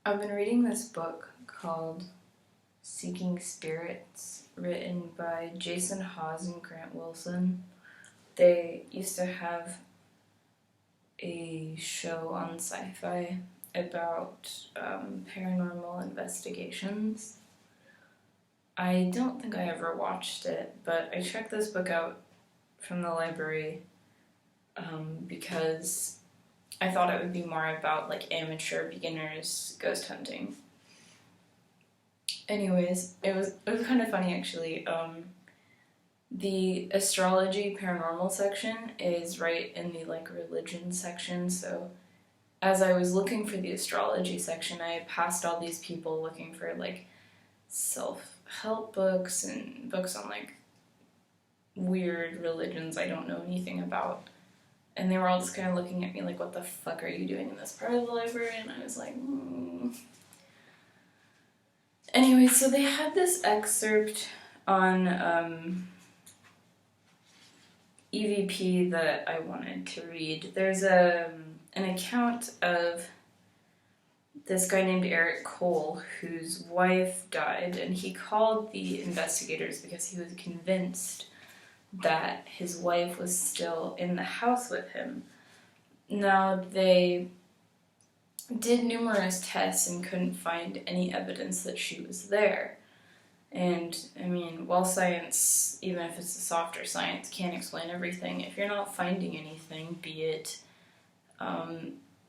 I've been reading this book called Seeking Spirits, written by Jason Hawes and Grant Wilson. They used to have a show on Sci-Fi about paranormal investigations. I don't think I ever watched it, but I checked this book out from the library because I thought it would be more about like amateur beginners ghost hunting. Anyways, it was kind of funny actually. The astrology paranormal section is right in the like religion section, so as I was looking for the astrology section, I passed all these people looking for like self-help books and books on like weird religions I don't know anything about. And they were all just kind of looking at me like, what the fuck are you doing in this part of the library? And I was like, Anyway, so they had this excerpt on EVP that I wanted to read. There's an account of this guy named Eric Cole whose wife died, and he called the investigators because he was convinced that his wife was still in the house with him. Now, they did numerous tests and couldn't find any evidence that she was there. And, I mean, while science, even if it's a softer science, can't explain everything, if you're not finding anything, be it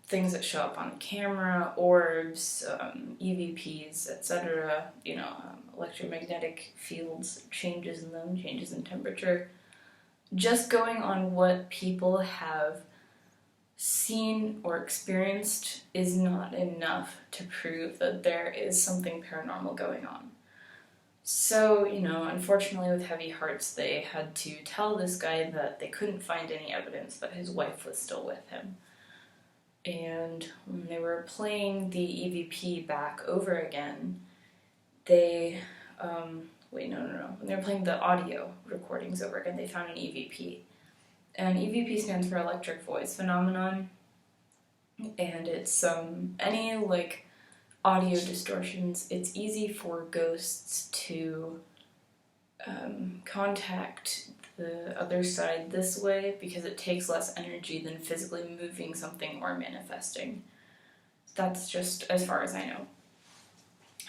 things that show up on camera, orbs, EVPs, etc., electromagnetic fields, changes in them, changes in temperature, just going on what people have seen or experienced is not enough to prove that there is something paranormal going on. So, unfortunately with heavy hearts, they had to tell this guy that they couldn't find any evidence that his wife was still with him. And when they were playing the EVP back over again, they, when they were playing the audio recordings over again, they found an EVP. And EVP stands for electric voice phenomenon, and it's any like audio distortions. It's easy for ghosts to contact the other side this way because it takes less energy than physically moving something or manifesting. That's just as far as I know.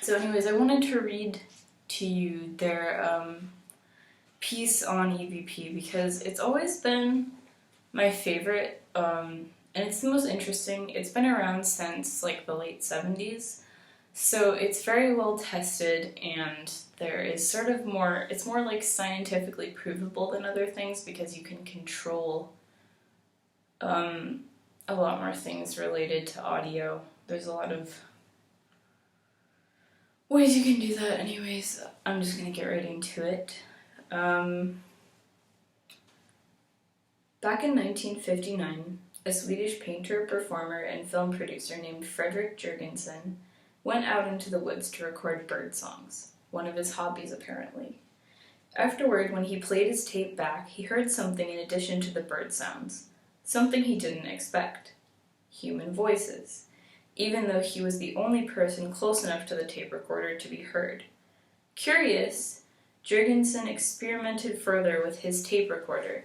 So anyways, I wanted to read to you their piece on EVP because it's always been my favorite, and it's the most interesting. It's been around since like the late 70s, so it's very well tested, and there is sort of more, it's more like scientifically provable than other things because you can control a lot more things related to audio. There's a lot of ways you can do that. Anyways, I'm just gonna get right into it. Back in 1959, a Swedish painter, performer, and film producer named Fredrik Jurgensen went out into the woods to record bird songs, one of his hobbies apparently. Afterward, when he played his tape back, he heard something in addition to the bird sounds, something he didn't expect: human voices, even though he was the only person close enough to the tape recorder to be heard. Curious, Jurgensen experimented further with his tape recorder,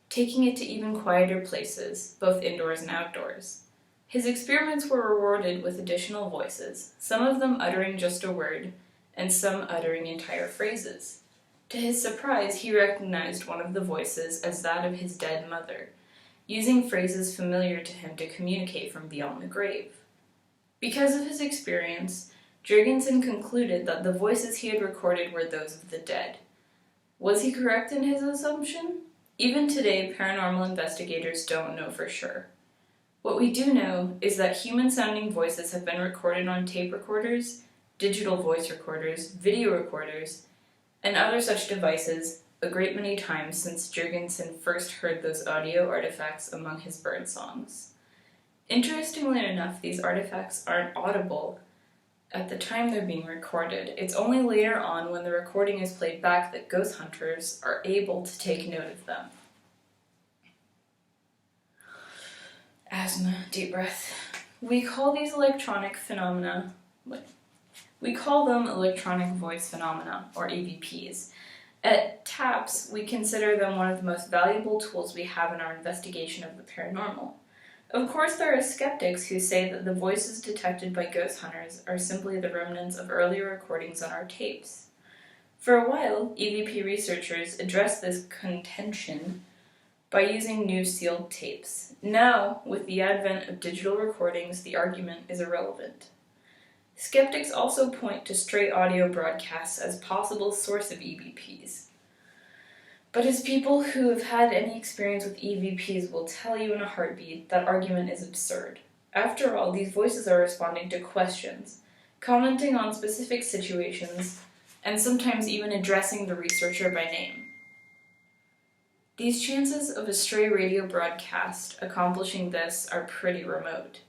taking it to even quieter places, both indoors and outdoors. His experiments were rewarded with additional voices, some of them uttering just a word, and some uttering entire phrases. To his surprise, he recognized one of the voices as that of his dead mother, using phrases familiar to him to communicate from beyond the grave. Because of his experience, Jurgensen concluded that the voices he had recorded were those of the dead. Was he correct in his assumption? Even today, paranormal investigators don't know for sure. What we do know is that human-sounding voices have been recorded on tape recorders, digital voice recorders, video recorders, and other such devices a great many times since Jurgensen first heard those audio artifacts among his bird songs. Interestingly enough, these artifacts aren't audible at the time they're being recorded. It's only later on, when the recording is played back, that ghost hunters are able to take note of them. Asthma, deep breath. We call these electronic phenomena, we call them electronic voice phenomena, or EVPs. At TAPS, we consider them one of the most valuable tools we have in our investigation of the paranormal. Of course, there are skeptics who say that the voices detected by ghost hunters are simply the remnants of earlier recordings on our tapes. For a while, EVP researchers addressed this contention by using new sealed tapes. Now, with the advent of digital recordings, the argument is irrelevant. Skeptics also point to stray audio broadcasts as possible source of EVPs. But as people who have had any experience with EVPs will tell you in a heartbeat, that argument is absurd. After all, these voices are responding to questions, commenting on specific situations, and sometimes even addressing the researcher by name. These chances of a stray radio broadcast accomplishing this are pretty remote.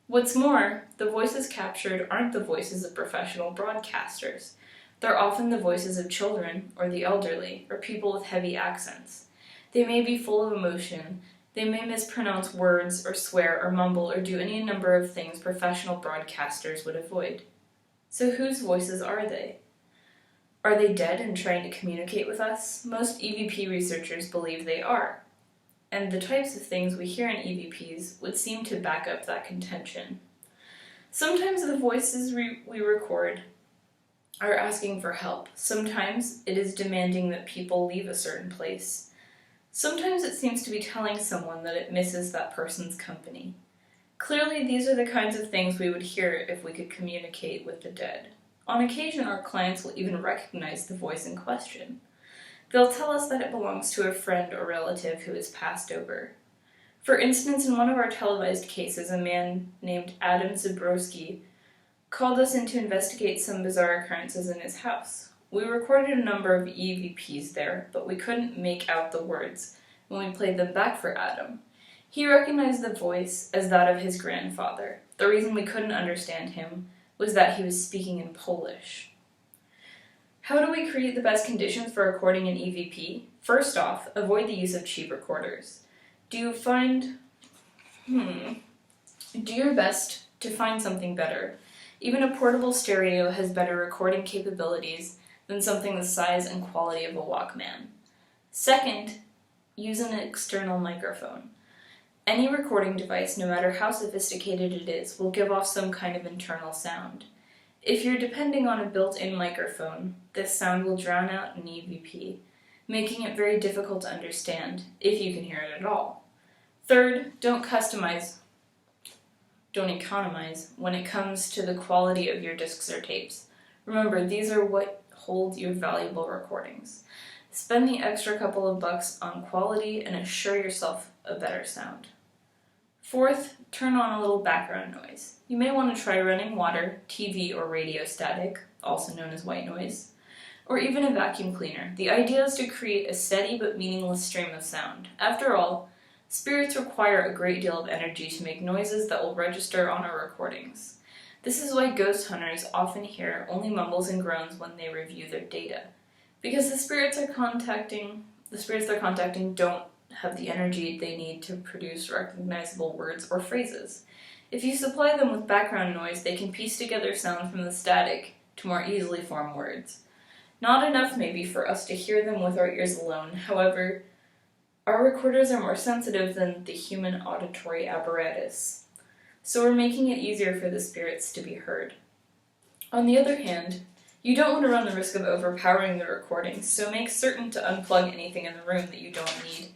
What's more, the voices captured aren't the voices of professional broadcasters. They're often the voices of children, or the elderly, or people with heavy accents. They may be full of emotion, they may mispronounce words, or swear, or mumble, or do any number of things professional broadcasters would avoid. So whose voices are they? Are they dead and trying to communicate with us? Most EVP researchers believe they are. And the types of things we hear in EVPs would seem to back up that contention. Sometimes the voices we record are asking for help. Sometimes it is demanding that people leave a certain place. Sometimes it seems to be telling someone that it misses that person's company. Clearly, these are the kinds of things we would hear if we could communicate with the dead. On occasion, our clients will even recognize the voice in question. They'll tell us that it belongs to a friend or relative who has passed over. For instance, in one of our televised cases, a man named Adam Zabrowski called us in to investigate some bizarre occurrences in his house. We recorded a number of EVPs there, but we couldn't make out the words when we played them back for Adam. He recognized the voice as that of his grandfather. The reason we couldn't understand him was that he was speaking in Polish. How do we create the best conditions for recording an EVP? First off, avoid the use of cheap recorders. Do your best to find something better. Even a portable stereo has better recording capabilities than something the size and quality of a Walkman. Second, use an external microphone. Any recording device, no matter how sophisticated it is, will give off some kind of internal sound. If you're depending on a built-in microphone, this sound will drown out an EVP, making it very difficult to understand, if you can hear it at all. Third, don't economize when it comes to the quality of your discs or tapes. Remember, these are what hold your valuable recordings. Spend the extra couple of bucks on quality and assure yourself a better sound. Fourth, turn on a little background noise. You may want to try running water, TV or radio static, also known as white noise, or even a vacuum cleaner. The idea is to create a steady but meaningless stream of sound. After all, spirits require a great deal of energy to make noises that will register on our recordings. This is why ghost hunters often hear only mumbles and groans when they review their data, because the spirits they're contacting don't have the energy they need to produce recognizable words or phrases. If you supply them with background noise, they can piece together sounds from the static to more easily form words. Not enough maybe for us to hear them with our ears alone. However, our recorders are more sensitive than the human auditory apparatus, so we're making it easier for the spirits to be heard. On the other hand, you don't want to run the risk of overpowering the recording, so make certain to unplug anything in the room that you don't need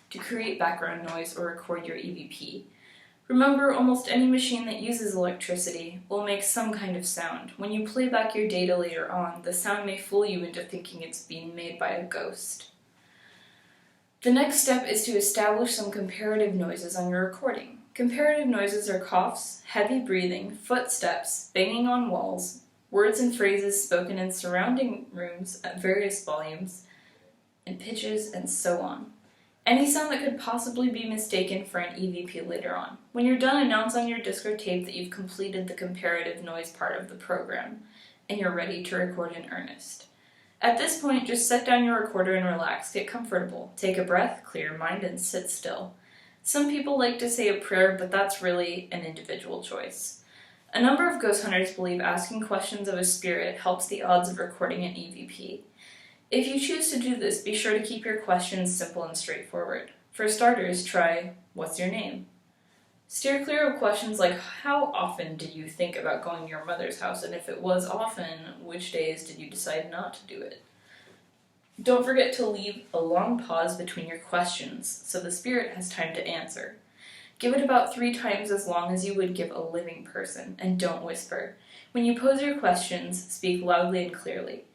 to create background noise or record your EVP. Remember, almost any machine that uses electricity will make some kind of sound. When you play back your data later on, the sound may fool you into thinking it's being made by a ghost. The next step is to establish some comparative noises on your recording. Comparative noises are coughs, heavy breathing, footsteps, banging on walls, words and phrases spoken in surrounding rooms at various volumes and pitches, and so on. Any sound that could possibly be mistaken for an EVP later on. When you're done, announce on your disc or tape that you've completed the comparative noise part of the program, and you're ready to record in earnest. At this point, just set down your recorder and relax, get comfortable, take a breath, clear your mind, and sit still. Some people like to say a prayer, but that's really an individual choice. A number of ghost hunters believe asking questions of a spirit helps the odds of recording an EVP. If you choose to do this, be sure to keep your questions simple and straightforward. For starters, try, "What's your name?" Steer clear of questions like, "How often did you think about going to your mother's house, and if it was often, which days did you decide not to do it?" Don't forget to leave a long pause between your questions so the spirit has time to answer. Give it about 3 times as long as you would give a living person, and don't whisper. When you pose your questions, speak loudly and clearly.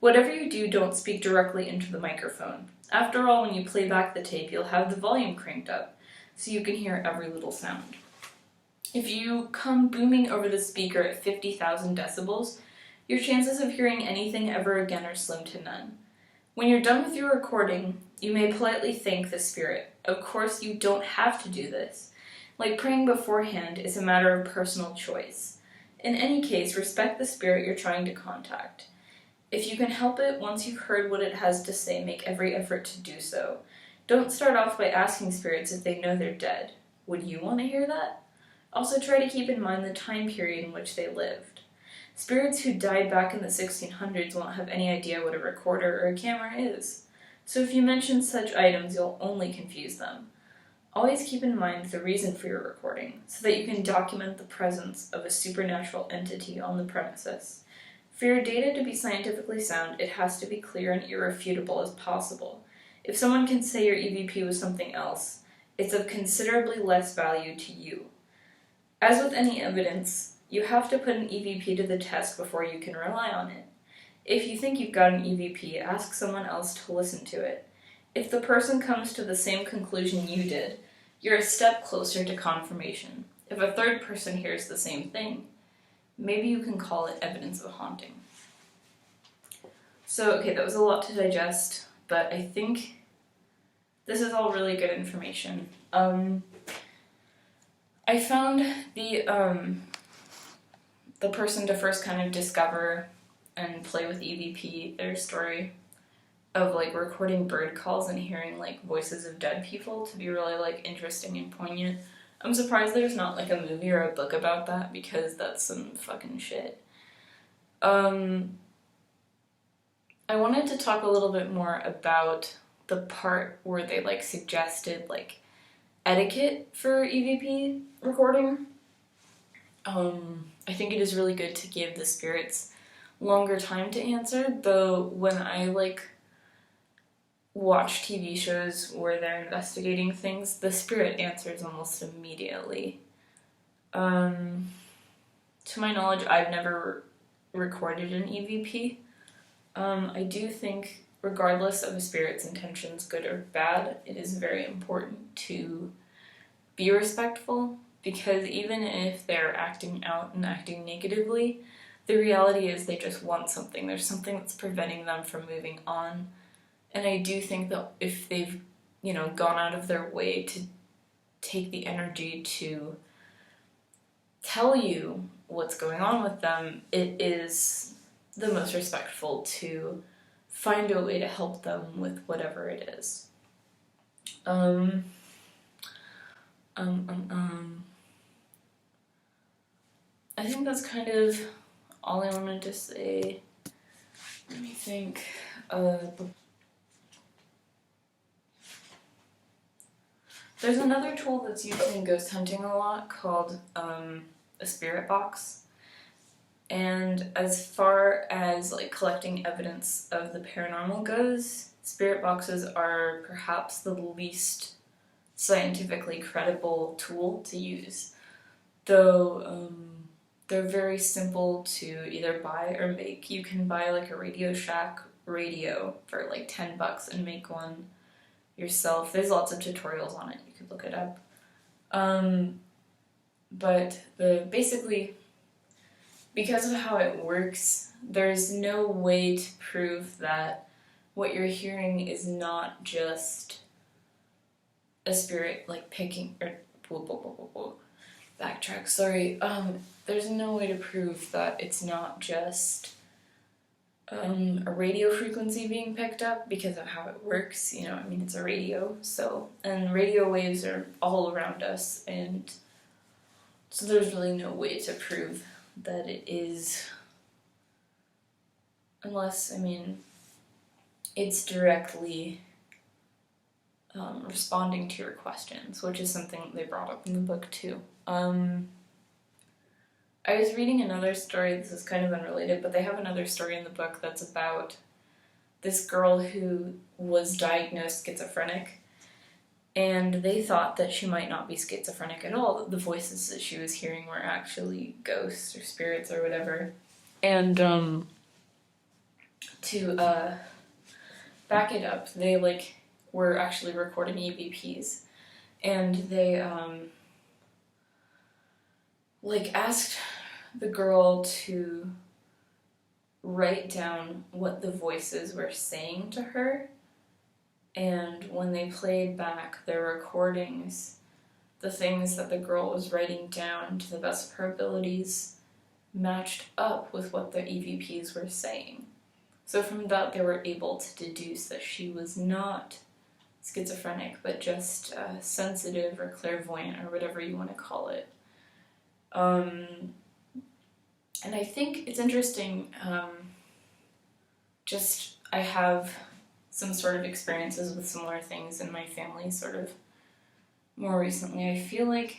Whatever you do, don't speak directly into the microphone. After all, when you play back the tape, you'll have the volume cranked up, so you can hear every little sound. If you come booming over the speaker at 50,000 decibels, your chances of hearing anything ever again are slim to none. When you're done with your recording, you may politely thank the spirit. Of course, you don't have to do this. Like praying beforehand is a matter of personal choice. In any case, respect the spirit you're trying to contact. If you can help it, once you've heard what it has to say, make every effort to do so. Don't start off by asking spirits if they know they're dead. Would you want to hear that? Also try to keep in mind the time period in which they lived. Spirits who died back in the 1600s won't have any idea what a recorder or a camera is. So if you mention such items, you'll only confuse them. Always keep in mind the reason for your recording, so that you can document the presence of a supernatural entity on the premises. For your data to be scientifically sound, it has to be clear and irrefutable as possible. If someone can say your EVP was something else, it's of considerably less value to you. As with any evidence, you have to put an EVP to the test before you can rely on it. If you think you've got an EVP, ask someone else to listen to it. If the person comes to the same conclusion you did, you're a step closer to confirmation. If a third person hears the same thing, maybe you can call it evidence of a haunting. So, okay, that was a lot to digest, but I think this is all really good information. I found the person to first kind of discover and play with EVP, their story of like recording bird calls and hearing like voices of dead people to be really like interesting and poignant. I'm surprised there's not like a movie or a book about that, because that's some fucking shit. I wanted to talk a little bit more about the part where they like suggested like etiquette for EVP recording. I think it is really good to give the spirits longer time to answer, though when I like watch TV shows where they're investigating things, the spirit answers almost immediately. To my knowledge, I've never recorded an EVP. I do think, regardless of a spirit's intentions, good or bad, it is very important to be respectful, because even if they're acting out and acting negatively, the reality is they just want something. There's something that's preventing them from moving on. And I do think that if they've, gone out of their way to take the energy to tell you what's going on with them, it is the most respectful to find a way to help them with whatever it is. I think that's kind of all I wanted to say. Let me think. There's another tool that's used in ghost hunting a lot called a spirit box. And as far as like collecting evidence of the paranormal goes, spirit boxes are perhaps the least scientifically credible tool to use. Though they're very simple to either buy or make. You can buy like a Radio Shack radio for like $10 and make one yourself. There's lots of tutorials on it. You could look it up. But basically, because of how it works, there's no way to prove that what you're hearing is not just a spirit like picking or backtrack. Sorry. There's no way to prove that it's not just a radio frequency being picked up because of how it works. It's a radio, and radio waves are all around us, and so there's really no way to prove that it is, unless, it's directly responding to your questions, which is something they brought up in the book too. I was reading another story, this is kind of unrelated, but they have another story in the book that's about this girl who was diagnosed schizophrenic, and they thought that she might not be schizophrenic at all, that the voices that she was hearing were actually ghosts or spirits or whatever. And to back it up, they were actually recording EVPs, and they asked the girl to write down what the voices were saying to her, and when they played back their recordings, the things that the girl was writing down to the best of her abilities matched up with what the EVPs were saying. So from that they were able to deduce that she was not schizophrenic, but just sensitive or clairvoyant or whatever you want to call it. And I think it's interesting, I have some sort of experiences with similar things in my family sort of more recently. I feel like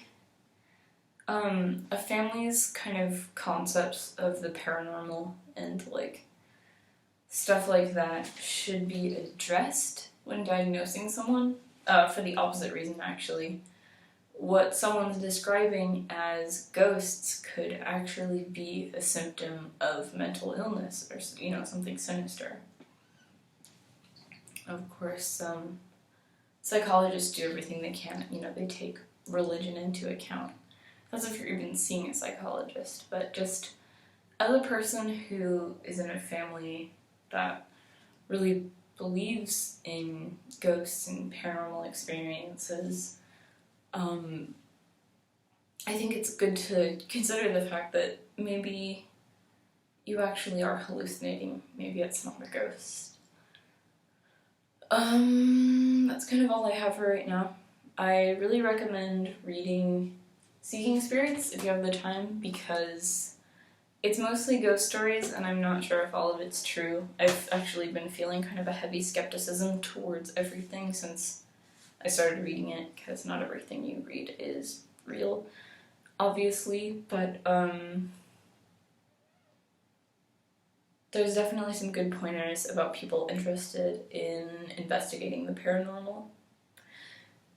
a family's kind of concepts of the paranormal and stuff like that should be addressed when diagnosing someone, for the opposite reason actually. What someone's describing as ghosts could actually be a symptom of mental illness or, something sinister. Of course, psychologists do everything they can. They take religion into account. That's if you're even seeing a psychologist. But just as a person who is in a family that really believes in ghosts and paranormal experiences, I think it's good to consider the fact that maybe you actually are hallucinating. Maybe it's not a ghost. That's kind of all I have for right now. I really recommend reading Seeking Spirits if you have the time, because it's mostly ghost stories, and I'm not sure if all of it's true. I've actually been feeling kind of a heavy skepticism towards everything since I started reading it, because not everything you read is real, obviously, but there's definitely some good pointers about people interested in investigating the paranormal.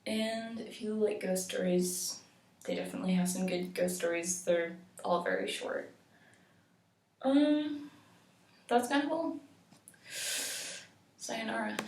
And if you like ghost stories, they definitely have some good ghost stories. They're all very short. That's kind of all. Sayonara.